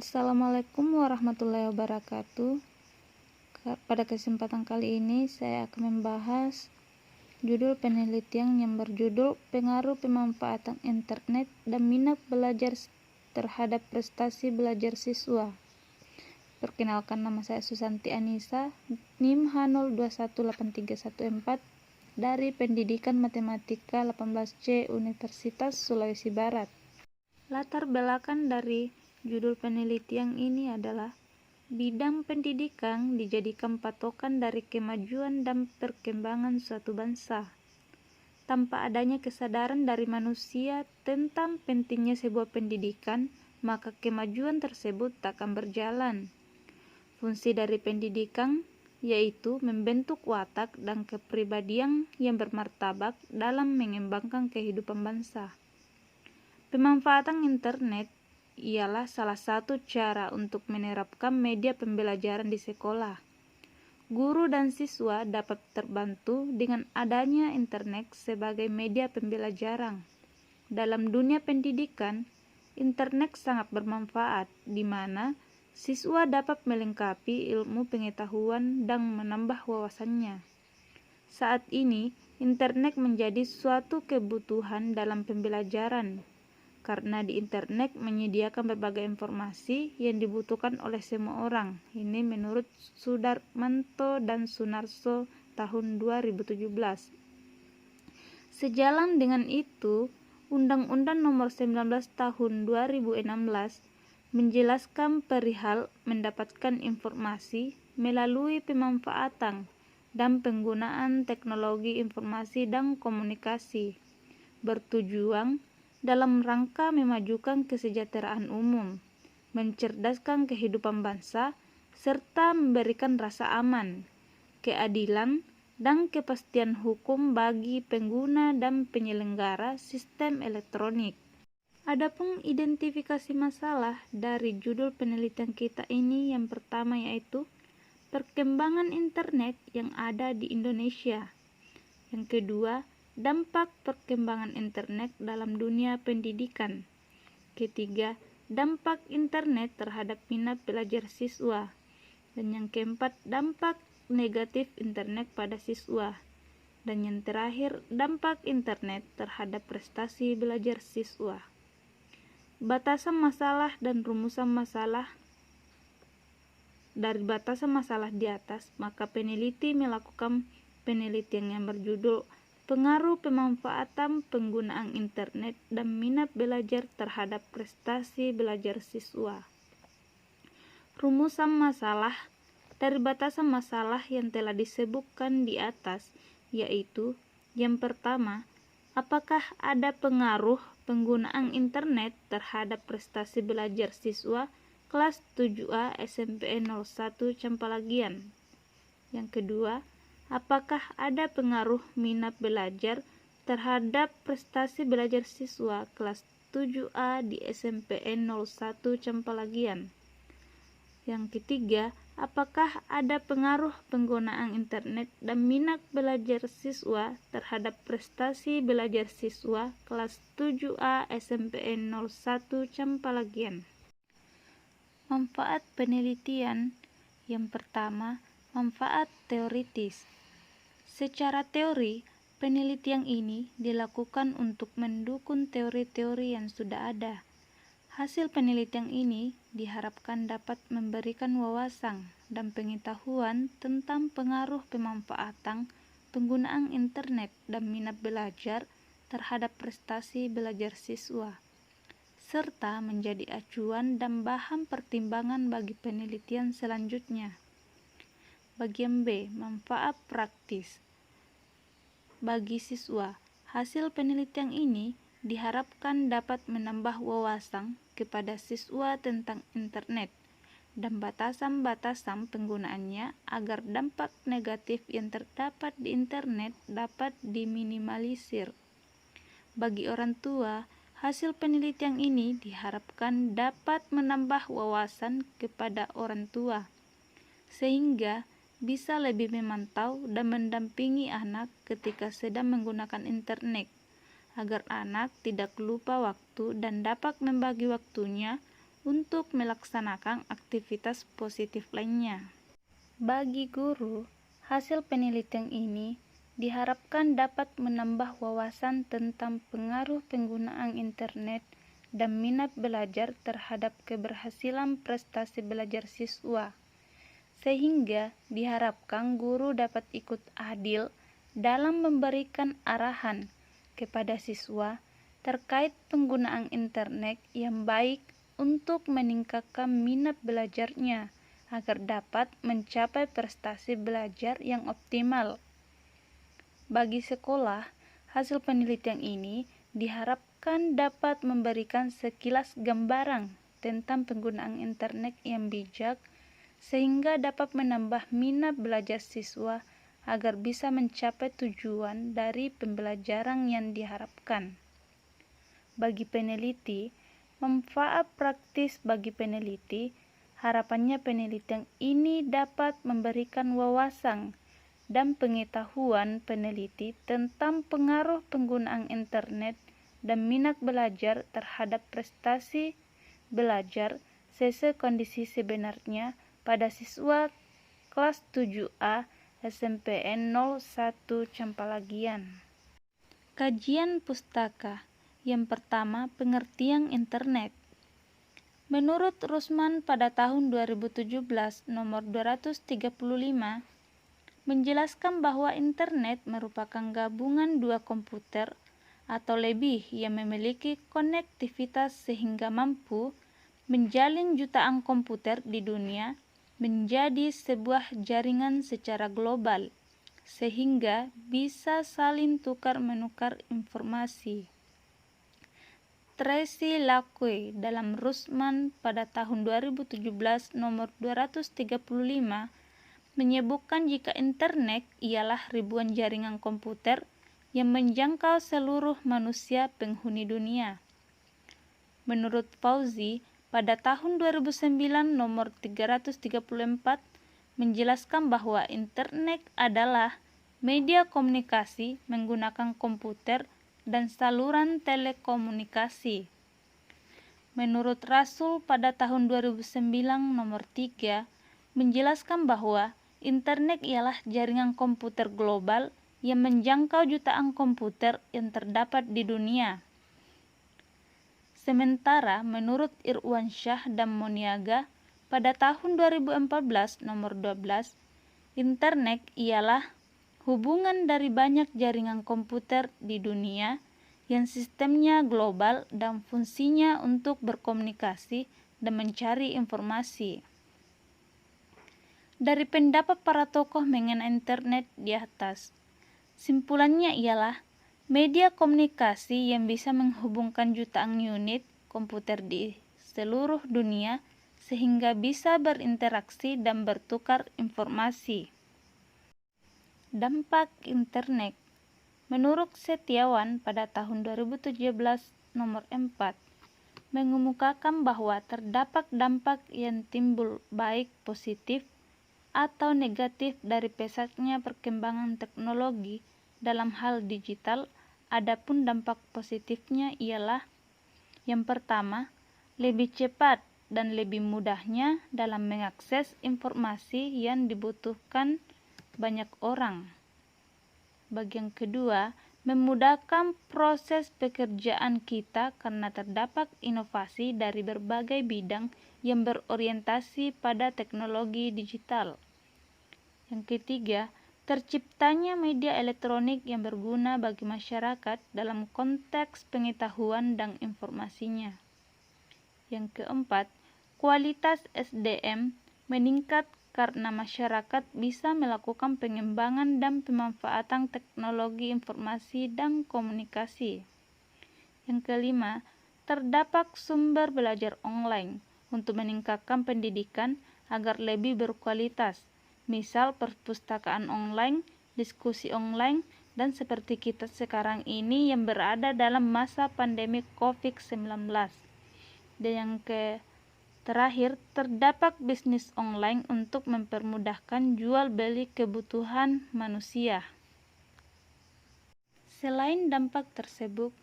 Assalamualaikum warahmatullahi wabarakatuh. Pada kesempatan kali ini saya akan membahas judul penelitian yang berjudul Pengaruh Pemanfaatan Internet dan Minat Belajar terhadap Prestasi Belajar Siswa. Perkenalkan, nama saya Susanti Anissa, NIM H02183114 dari Pendidikan Matematika 18C Universitas Sulawesi Barat. Latar belakang dari judul penelitian ini adalah bidang pendidikan dijadikan patokan dari kemajuan dan perkembangan suatu bangsa. Tanpa adanya kesadaran dari manusia tentang pentingnya sebuah pendidikan, maka kemajuan tersebut takkan berjalan. Fungsi dari pendidikan yaitu membentuk watak dan kepribadian yang bermartabat dalam mengembangkan kehidupan bangsa. Pemanfaatan internet ialah salah satu cara untuk menerapkan media pembelajaran di sekolah. Guru dan siswa dapat terbantu dengan adanya internet sebagai media pembelajaran. Dalam dunia pendidikan, internet sangat bermanfaat, di mana siswa dapat melengkapi ilmu pengetahuan dan menambah wawasannya. Saat ini, internet menjadi suatu kebutuhan dalam pembelajaran, karena di internet menyediakan berbagai informasi yang dibutuhkan oleh semua orang. Ini menurut Sudarmanto dan Sunarso tahun 2017. Sejalan dengan itu, Undang-Undang Nomor 19 Tahun 2016 menjelaskan perihal mendapatkan informasi melalui pemanfaatan dan penggunaan teknologi informasi dan komunikasi, bertujuan dalam rangka memajukan kesejahteraan umum, mencerdaskan kehidupan bangsa, serta memberikan rasa aman, keadilan, dan kepastian hukum bagi pengguna dan penyelenggara sistem elektronik. Adapun identifikasi masalah dari judul penelitian kita ini, yang pertama yaitu perkembangan internet yang ada di Indonesia. Yang kedua, dampak perkembangan internet dalam dunia pendidikan. Ketiga, dampak internet terhadap minat belajar siswa. Dan yang keempat, dampak negatif internet pada siswa. Dan yang terakhir, dampak internet terhadap prestasi belajar siswa. Batasan masalah dan rumusan masalah. Dari batasan masalah di atas, maka peneliti melakukan penelitian yang berjudul Pengaruh Pemanfaatan Penggunaan Internet dan Minat Belajar terhadap Prestasi Belajar Siswa. Rumusan masalah dari batasan masalah yang telah disebutkan di atas, yaitu yang pertama, apakah ada pengaruh penggunaan internet terhadap prestasi belajar siswa kelas 7A SMPN 01 Campalagian? Yang kedua, apakah ada pengaruh minat belajar terhadap prestasi belajar siswa kelas 7A di SMPN 01 Campalagian? Yang ketiga, apakah ada pengaruh penggunaan internet dan minat belajar siswa terhadap prestasi belajar siswa kelas 7A SMPN 01 Campalagian? Manfaat penelitian. Yang pertama, manfaat teoritis. Secara teori, penelitian ini dilakukan untuk mendukung teori-teori yang sudah ada. Hasil penelitian ini diharapkan dapat memberikan wawasan dan pengetahuan tentang pengaruh pemanfaatan penggunaan internet dan minat belajar terhadap prestasi belajar siswa, serta menjadi acuan dan bahan pertimbangan bagi penelitian selanjutnya. Bagian B, manfaat praktis. Bagi siswa, hasil penelitian ini diharapkan dapat menambah wawasan kepada siswa tentang internet dan batasan-batasan penggunaannya agar dampak negatif yang terdapat di internet dapat diminimalisir. Bagi orang tua, hasil penelitian ini diharapkan dapat menambah wawasan kepada orang tua, sehingga bisa lebih memantau dan mendampingi anak ketika sedang menggunakan internet, agar anak tidak lupa waktu dan dapat membagi waktunya untuk melaksanakan aktivitas positif lainnya. Bagi guru, hasil penelitian ini diharapkan dapat menambah wawasan tentang pengaruh penggunaan internet dan minat belajar terhadap keberhasilan prestasi belajar siswa, sehingga diharapkan guru dapat ikut adil dalam memberikan arahan kepada siswa terkait penggunaan internet yang baik untuk meningkatkan minat belajarnya agar dapat mencapai prestasi belajar yang optimal. Bagi sekolah, hasil penelitian ini diharapkan dapat memberikan sekilas gambaran tentang penggunaan internet yang bijak sehingga dapat menambah minat belajar siswa agar bisa mencapai tujuan dari pembelajaran yang diharapkan. Bagi peneliti, manfaat praktis bagi peneliti, harapannya penelitian ini dapat memberikan wawasan dan pengetahuan peneliti tentang pengaruh penggunaan internet dan minat belajar terhadap prestasi belajar sesuai kondisi sebenarnya pada siswa kelas 7A SMPN 01 Campalagian. Kajian pustaka. Yang pertama, pengertian internet. Menurut Rusman pada tahun 2017 nomor 235 menjelaskan bahwa internet merupakan gabungan dua komputer atau lebih yang memiliki konektivitas sehingga mampu menjalin jutaan komputer di dunia menjadi sebuah jaringan secara global sehingga bisa saling tukar-menukar informasi. Tracy Lacue dalam Rusman pada tahun 2017 nomor 235 menyebutkan jika internet ialah ribuan jaringan komputer yang menjangkau seluruh manusia penghuni dunia. Menurut Fauzi, pada tahun 2009 nomor 334 menjelaskan bahwa internet adalah media komunikasi menggunakan komputer dan saluran telekomunikasi. Menurut Rasul pada tahun 2009 nomor 3 menjelaskan bahwa internet ialah jaringan komputer global yang menjangkau jutaan komputer yang terdapat di dunia. Sementara menurut Irwan Syah dan Moniaga pada tahun 2014 nomor 12, internet ialah hubungan dari banyak jaringan komputer di dunia yang sistemnya global dan fungsinya untuk berkomunikasi dan mencari informasi. Dari pendapat para tokoh mengenai internet di atas, simpulannya ialah media komunikasi yang bisa menghubungkan jutaan unit komputer di seluruh dunia sehingga bisa berinteraksi dan bertukar informasi. Dampak internet. Menurut Setiawan pada tahun 2017 nomor 4 mengemukakan bahwa terdapat dampak yang timbul baik positif atau negatif dari pesatnya perkembangan teknologi dalam hal digital. Adapun dampak positifnya ialah yang pertama, lebih cepat dan lebih mudahnya dalam mengakses informasi yang dibutuhkan banyak orang. Bagian kedua, memudahkan proses pekerjaan kita karena terdapat inovasi dari berbagai bidang yang berorientasi pada teknologi digital. Yang ketiga, terciptanya media elektronik yang berguna bagi masyarakat dalam konteks pengetahuan dan informasinya. Yang keempat, kualitas SDM meningkat karena masyarakat bisa melakukan pengembangan dan pemanfaatan teknologi informasi dan komunikasi. Yang kelima, terdapat sumber belajar online untuk meningkatkan pendidikan agar lebih berkualitas. Misal perpustakaan online, diskusi online, dan seperti kita sekarang ini yang berada dalam masa pandemi COVID-19. Dan yang terakhir, terdapat bisnis online untuk mempermudahkan jual beli kebutuhan manusia. Selain dampak tersebut,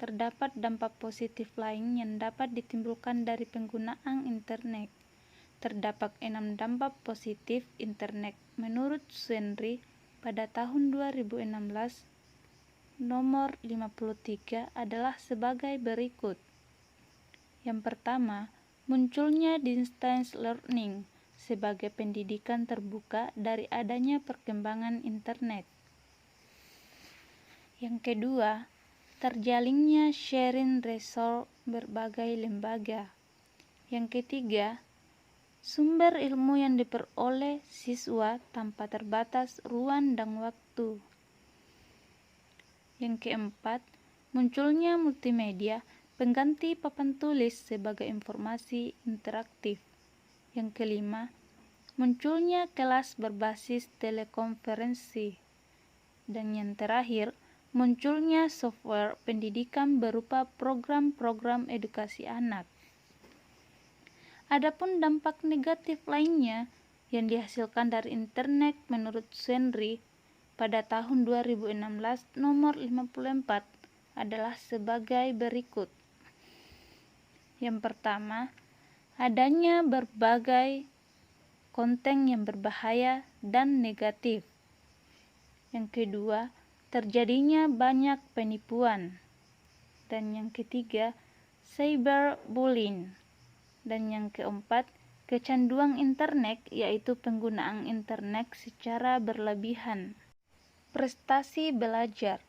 terdapat dampak positif lain yang dapat ditimbulkan dari penggunaan internet. Terdapat 6 dampak positif internet menurut Swendry pada tahun 2016 nomor 53 adalah sebagai berikut. Yang pertama, munculnya distance learning sebagai pendidikan terbuka dari adanya perkembangan internet. Yang kedua, terjalinnya sharing resource berbagai lembaga. Yang ketiga, sumber ilmu yang diperoleh siswa tanpa terbatas ruang dan waktu. Yang keempat, munculnya multimedia pengganti papan tulis sebagai informasi interaktif. Yang kelima, munculnya kelas berbasis telekonferensi. Dan yang terakhir, munculnya software pendidikan berupa program-program edukasi anak. Adapun dampak negatif lainnya yang dihasilkan dari internet menurut Swendry pada tahun 2016 nomor 54 adalah sebagai berikut. Yang pertama, adanya berbagai konten yang berbahaya dan negatif. Yang kedua, terjadinya banyak penipuan. Dan yang ketiga, cyberbullying. Dan yang keempat, kecanduan internet, yaitu penggunaan internet secara berlebihan. Prestasi belajar.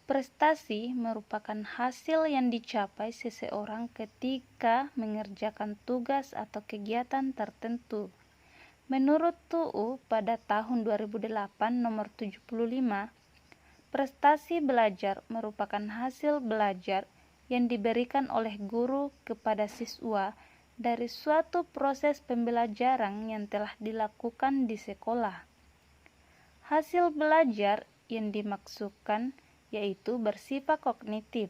Prestasi merupakan hasil yang dicapai seseorang ketika mengerjakan tugas atau kegiatan tertentu. Menurut TUU pada tahun 2008 nomor 75, prestasi belajar merupakan hasil belajar yang diberikan oleh guru kepada siswa dari suatu proses pembelajaran yang telah dilakukan di sekolah. Hasil belajar yang dimaksudkan yaitu bersifat kognitif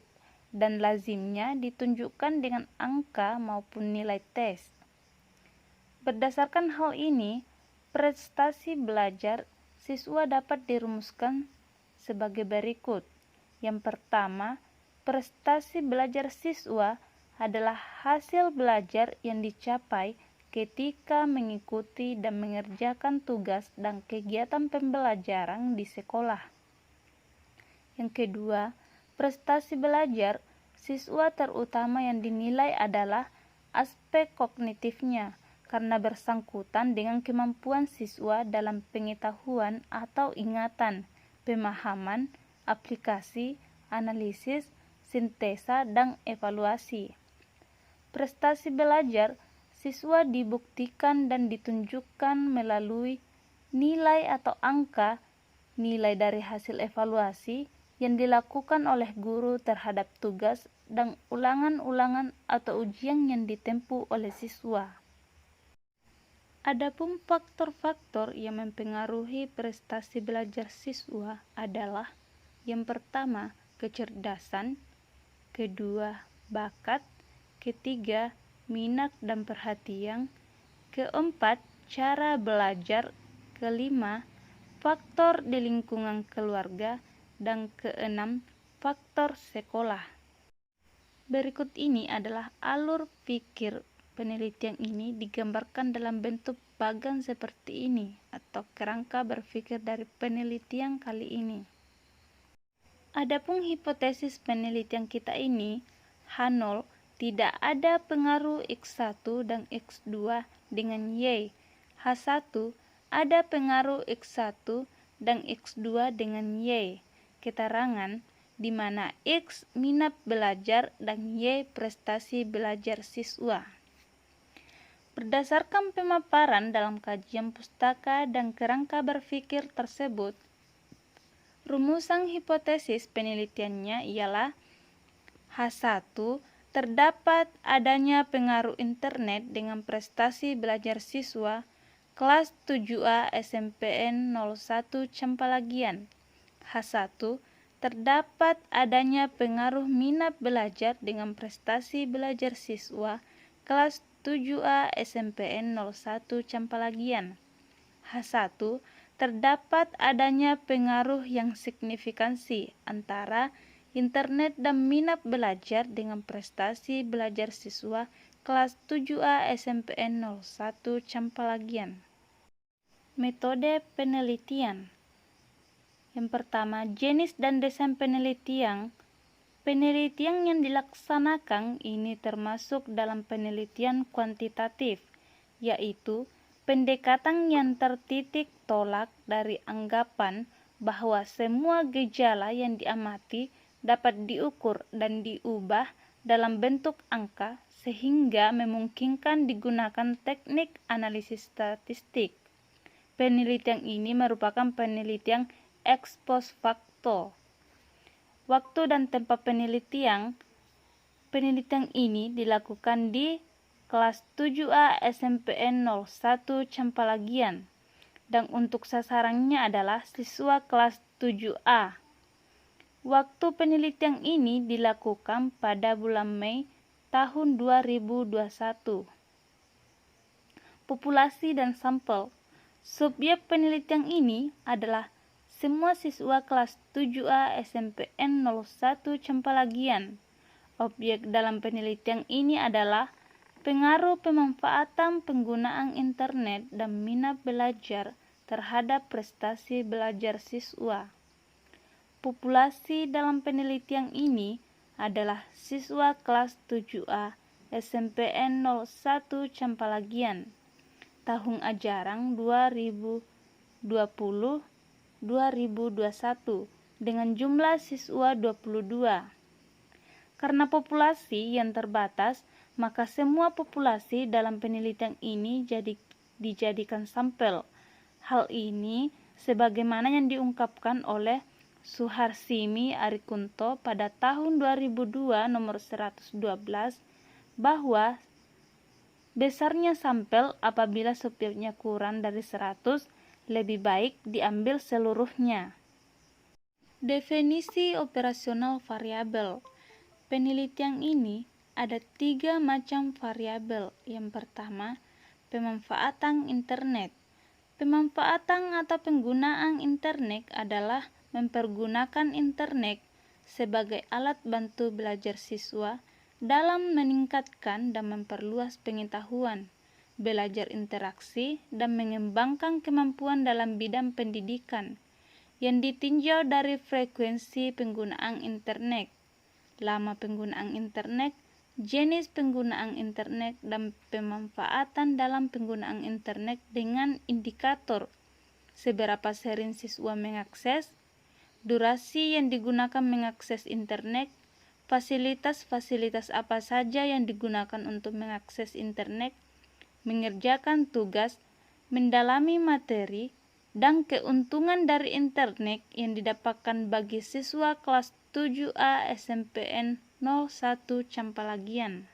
dan lazimnya ditunjukkan dengan angka maupun nilai tes. Berdasarkan hal ini, prestasi belajar siswa dapat dirumuskan sebagai berikut. Yang pertama, prestasi belajar siswa adalah hasil belajar yang dicapai ketika mengikuti dan mengerjakan tugas dan kegiatan pembelajaran di sekolah. Yang kedua, prestasi belajar siswa terutama yang dinilai adalah aspek kognitifnya, karena bersangkutan dengan kemampuan siswa dalam pengetahuan atau ingatan, pemahaman, aplikasi, analisis, sintesa, dan evaluasi. Prestasi belajar siswa dibuktikan dan ditunjukkan melalui nilai atau angka, nilai dari hasil evaluasi yang dilakukan oleh guru terhadap tugas dan ulangan-ulangan atau ujian yang ditempuh oleh siswa. Adapun faktor-faktor yang mempengaruhi prestasi belajar siswa adalah yang pertama, kecerdasan, kedua, bakat, ketiga, minat dan perhatian, keempat, cara belajar, kelima, faktor di lingkungan keluarga, dan keenam, faktor sekolah. Berikut ini adalah alur pikir penelitian ini digambarkan dalam bentuk bagan seperti ini atau kerangka berpikir dari penelitian kali ini. Adapun hipotesis penelitian kita ini, H0 tidak ada pengaruh X1 dan X2 dengan Y. H1 ada pengaruh X1 dan X2 dengan Y. Keterangan di mana X minat belajar dan Y prestasi belajar siswa. Berdasarkan pemaparan dalam kajian pustaka dan kerangka berpikir tersebut, rumusan hipotesis penelitiannya ialah H1, terdapat adanya pengaruh internet dengan prestasi belajar siswa kelas 7A SMPN 01 Campalagian. H1, terdapat adanya pengaruh minat belajar dengan prestasi belajar siswa kelas 7A SMPN 01 Campalagian. H1, terdapat adanya pengaruh yang signifikansi antara internet dan minat belajar dengan prestasi belajar siswa kelas 7A SMPN 01 Campalagian. Metode penelitian. Yang pertama, jenis dan desain penelitian. Penelitian yang dilaksanakan ini termasuk dalam penelitian kuantitatif, yaitu pendekatan yang tertitik tolak dari anggapan bahwa semua gejala yang diamati dapat diukur dan diubah dalam bentuk angka sehingga memungkinkan digunakan teknik analisis statistik. Penelitian ini merupakan penelitian ex post facto. Waktu dan tempat penelitian ini dilakukan di kelas 7A SMPN 01 Campalagian dan untuk sasarannya adalah siswa kelas 7A. Waktu penelitian ini dilakukan pada bulan Mei tahun 2021. Populasi dan sampel. Subjek penelitian ini adalah semua siswa kelas 7A SMPN 01 Campalagian. Objek dalam penelitian ini adalah pengaruh pemanfaatan penggunaan internet dan minat belajar terhadap prestasi belajar siswa. Populasi dalam penelitian ini adalah siswa kelas 7A SMPN 01 Campalagian. Tahun ajaran 2020-2021 dengan jumlah siswa 22. Karena populasi yang terbatas, maka semua populasi dalam penelitian ini dijadikan sampel. Hal ini sebagaimana yang diungkapkan oleh Suharsimi Arikunto pada tahun 2002 nomor 112 bahwa besarnya sampel apabila subjeknya kurang dari 100, lebih baik diambil seluruhnya. Definisi operasional variabel. Penelitian ini ada 3 macam variabel. Yang pertama, pemanfaatan internet. Pemanfaatan atau penggunaan internet adalah mempergunakan internet sebagai alat bantu belajar siswa dalam meningkatkan dan memperluas pengetahuan, belajar interaksi, dan mengembangkan kemampuan dalam bidang pendidikan yang ditinjau dari frekuensi penggunaan internet, lama penggunaan internet, jenis penggunaan internet, dan pemanfaatan dalam penggunaan internet dengan indikator seberapa sering siswa mengakses, durasi yang digunakan mengakses internet, fasilitas-fasilitas apa saja yang digunakan untuk mengakses internet, mengerjakan tugas, mendalami materi, dan keuntungan dari internet yang didapatkan bagi siswa kelas 7A SMPN 01 Campalagian.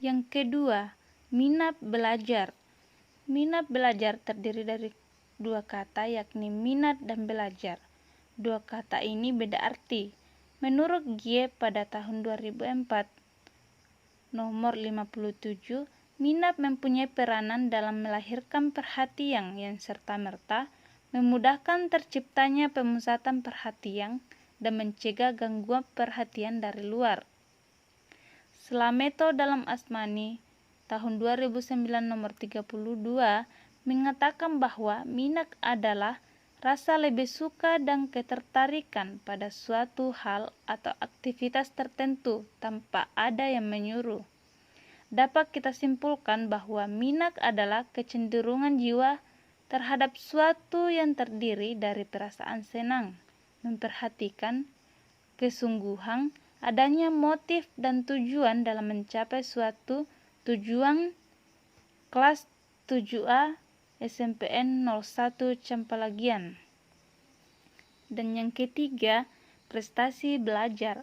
Yang kedua, minat belajar. Minat belajar terdiri dari 2 kata yakni minat dan belajar. 2 kata ini beda arti. Menurut Gie pada tahun 2004, nomor 57, minat mempunyai peranan dalam melahirkan perhatian yang serta-merta memudahkan terciptanya pemusatan perhatian dan mencegah gangguan perhatian dari luar. Slameto dalam Asmani tahun 2009 nomor 32 mengatakan bahwa minat adalah rasa lebih suka dan ketertarikan pada suatu hal atau aktivitas tertentu tanpa ada yang menyuruh. Dapat kita simpulkan bahwa minat adalah kecenderungan jiwa terhadap suatu yang terdiri dari perasaan senang, memperhatikan, kesungguhan, adanya motif dan tujuan dalam mencapai suatu tujuan. Kelas 7A SMPN 01 Campalagian. Dan yang ketiga, prestasi belajar.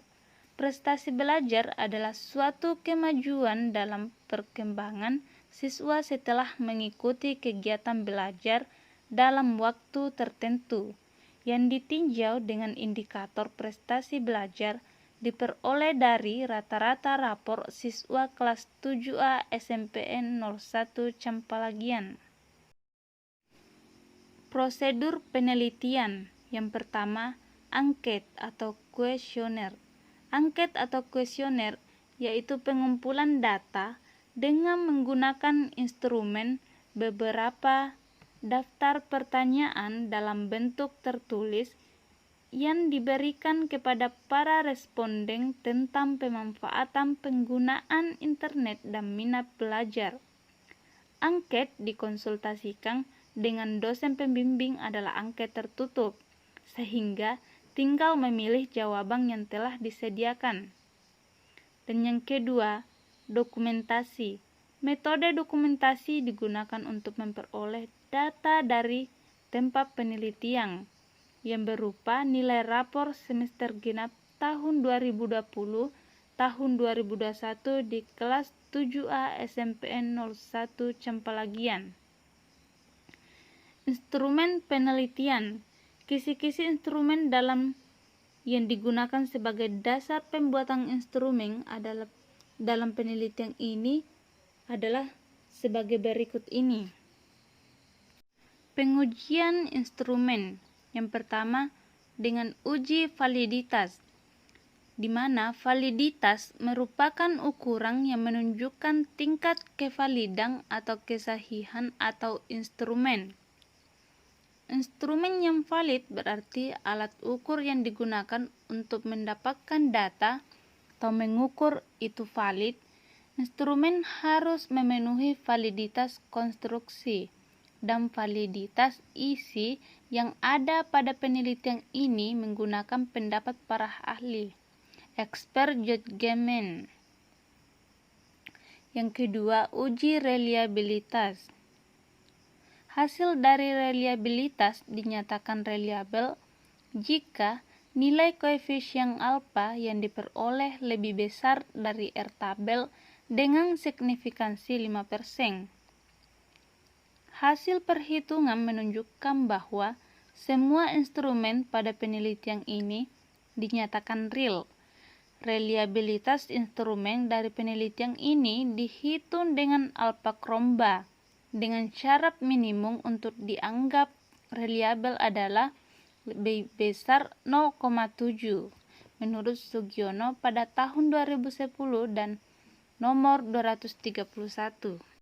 Prestasi belajar adalah suatu kemajuan dalam perkembangan siswa setelah mengikuti kegiatan belajar dalam waktu tertentu yang ditinjau dengan indikator prestasi belajar diperoleh dari rata-rata rapor siswa kelas 7A SMPN 01 Campalagian. Prosedur penelitian. Yang pertama, angket atau kuesioner. angket atau kuesioner, yaitu pengumpulan data dengan menggunakan instrumen beberapa daftar pertanyaan dalam bentuk tertulis yang diberikan kepada para responden tentang pemanfaatan penggunaan internet dan minat belajar. Angket dikonsultasikan dengan dosen pembimbing adalah angket tertutup, sehingga tinggal memilih jawaban yang telah disediakan. Dan yang kedua, dokumentasi. Metode dokumentasi digunakan untuk memperoleh data dari tempat penelitian yang berupa nilai rapor semester genap tahun 2020, tahun 2021 di kelas 7A SMPN 01 Campalagian. Instrumen penelitian. Kisi-kisi instrumen yang digunakan sebagai dasar pembuatan instrumen adalah dalam penelitian ini adalah sebagai berikut ini. Pengujian instrumen. Yang pertama, dengan uji validitas, di mana validitas merupakan ukuran yang menunjukkan tingkat kevalidan atau kesahihan atau instrumen. Instrumen yang valid berarti alat ukur yang digunakan untuk mendapatkan data atau mengukur itu valid. Instrumen harus memenuhi validitas konstruksi dan validitas isi yang ada pada penelitian ini menggunakan pendapat para ahli, expert judgment. Yang kedua, uji reliabilitas. Hasil dari reliabilitas dinyatakan reliabel jika nilai koefisien alfa yang diperoleh lebih besar dari R tabel dengan signifikansi 5%. Hasil perhitungan menunjukkan bahwa semua instrumen pada penelitian ini dinyatakan real. Reliabilitas instrumen dari penelitian ini dihitung dengan alfa Cromba dengan syarat minimum untuk dianggap reliabel adalah lebih besar 0,7 menurut Sugiono pada tahun 2010 dan nomor 231.